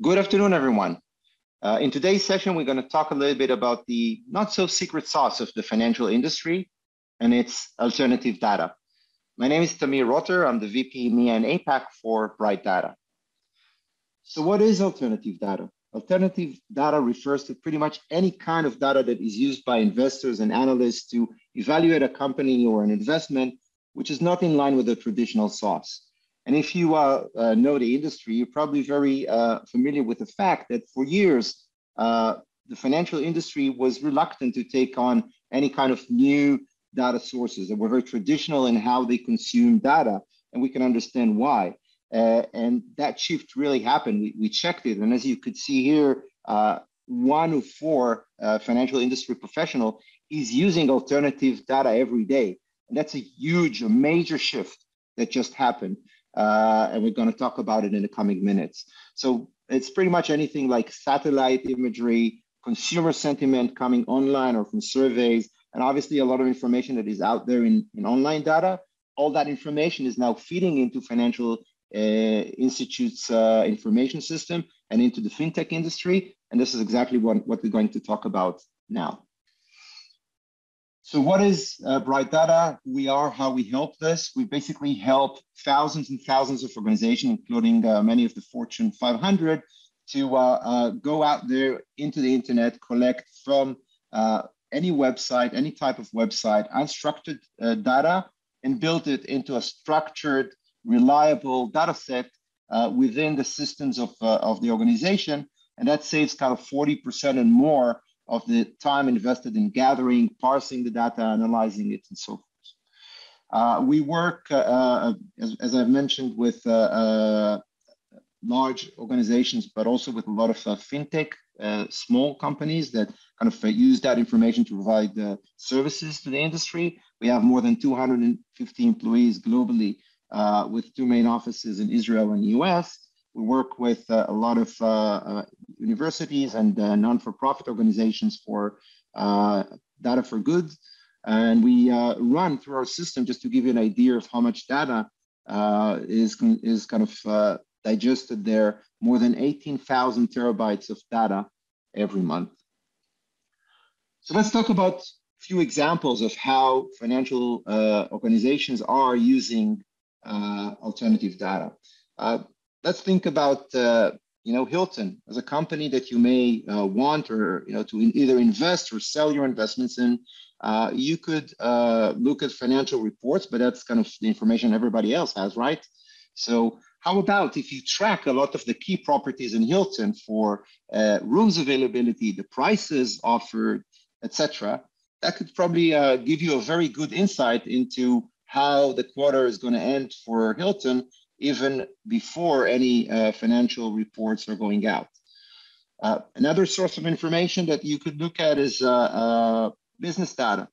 Good afternoon, everyone. In today's session, we're going to talk a little bit about the not so secret sauce of the financial industry and its alternative data. My name is Tamir. I'm the VP EMEA and APAC for Bright Data. So what is alternative data? Alternative data refers to pretty much any kind of data that is used by investors and analysts to evaluate a company or an investment, which is not in line with the traditional sauce. And if you know the industry, you're probably very familiar with the fact that for years, the financial industry was reluctant to take on any kind of new data sources. They were very traditional in how they consume data, and we can understand why. And that shift really happened. We checked it, and as you could see here, 1 of 4 financial industry professional is using alternative data every day. And that's a major shift that just happened. And we're going to talk about it in the coming minutes. So it's pretty much anything like satellite imagery, consumer sentiment coming online or from surveys, and obviously a lot of information that is out there in online data. All that information is now feeding into financial institutes' information system and into the fintech industry. And this is exactly what we're going to talk about now. So what is Bright Data? Who we are, how we help this? We basically help thousands and thousands of organizations, including many of the Fortune 500, to go out there into the internet, collect from any website, any type of website, unstructured data, and build it into a structured, reliable data set within the systems of the organization. And that saves kind of 40% and more of the time invested in gathering, parsing the data, analyzing it, and so forth. We work, as I've mentioned, with large organizations, but also with a lot of fintech, small companies that kind of use that information to provide services to the industry. We have more than 250 employees globally with 2 main offices in Israel and US. We work with a lot of universities and non-for-profit organizations for data for good. And we run through our system, just to give you an idea of how much data is kind of digested there, more than 18,000 terabytes of data every month. So let's talk about a few examples of how financial organizations are using alternative data. Let's think about Hilton as a company that you may want or to either invest or sell your investments in. You could look at financial reports, but that's kind of the information everybody else has, right? So how about if you track a lot of the key properties in Hilton for rooms availability, the prices offered, etc. That could probably give you a very good insight into how the quarter is going to end for Hilton, even before any financial reports are going out. Another source of information that you could look at is business data.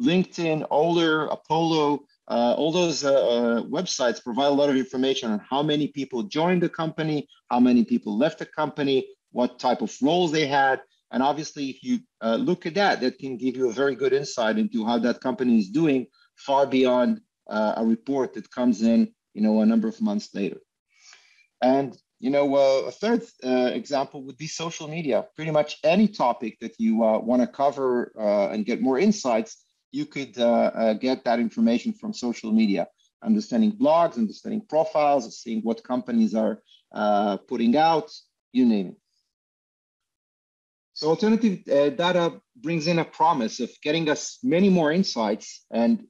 LinkedIn, Euler, Apollo, all those websites provide a lot of information on how many people joined the company, how many people left the company, what type of roles they had. And obviously, if you look at that, that can give you a very good insight into how that company is doing far beyond a report that comes in a number of months later. And, a third example would be social media. Pretty much any topic that you want to cover and get more insights, you could get that information from social media. Understanding blogs, understanding profiles, seeing what companies are putting out, you name it. So alternative data brings in a promise of getting us many more insights, and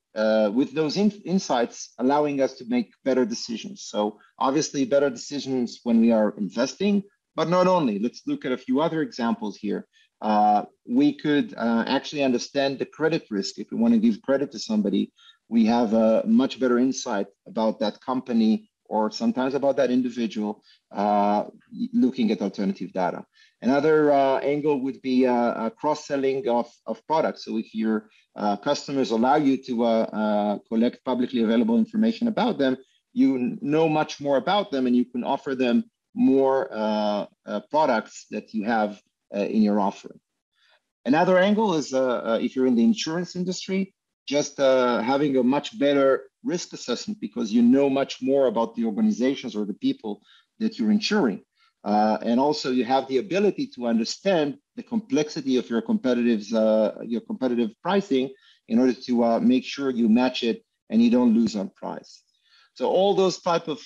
with those insights, allowing us to make better decisions. So obviously better decisions when we are investing, but not only. Let's look at a few other examples here. We could actually understand the credit risk. If we want to give credit to somebody, we have a much better insight about that company or sometimes about that individual looking at alternative data. Another angle would be cross-selling of products. So if your customers allow you to collect publicly available information about them, you know much more about them and you can offer them more products that you have in your offering. Another angle is if you're in the insurance industry, just having a much better risk assessment because you know much more about the organizations or the people that you're insuring. And also you have the ability to understand the complexity of your competitive pricing in order to make sure you match it and you don't lose on price. So all those type of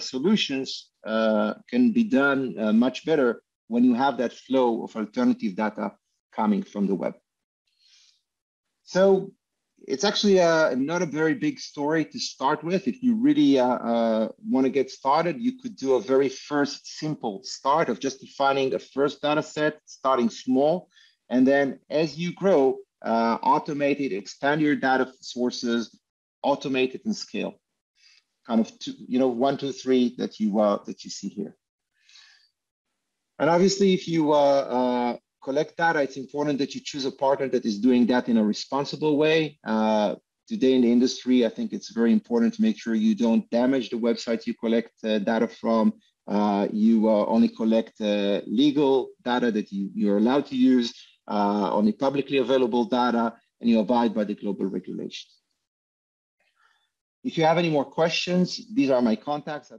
solutions can be done much better when you have that flow of alternative data coming from the web. So it's actually not a very big story to start with. If you really want to get started, you could do a very first simple start of just defining a first data set, starting small. And then as you grow, automate it, expand your data sources, automate it and scale. Kind of 1, 2, 3 that you see here. And obviously, if you collect data, it's important that you choose a partner that is doing that in a responsible way. Today in the industry, I think it's very important to make sure you don't damage the websites you collect data from. You only collect legal data that you're allowed to use, only publicly available data, and you abide by the global regulations. If you have any more questions, these are my contacts.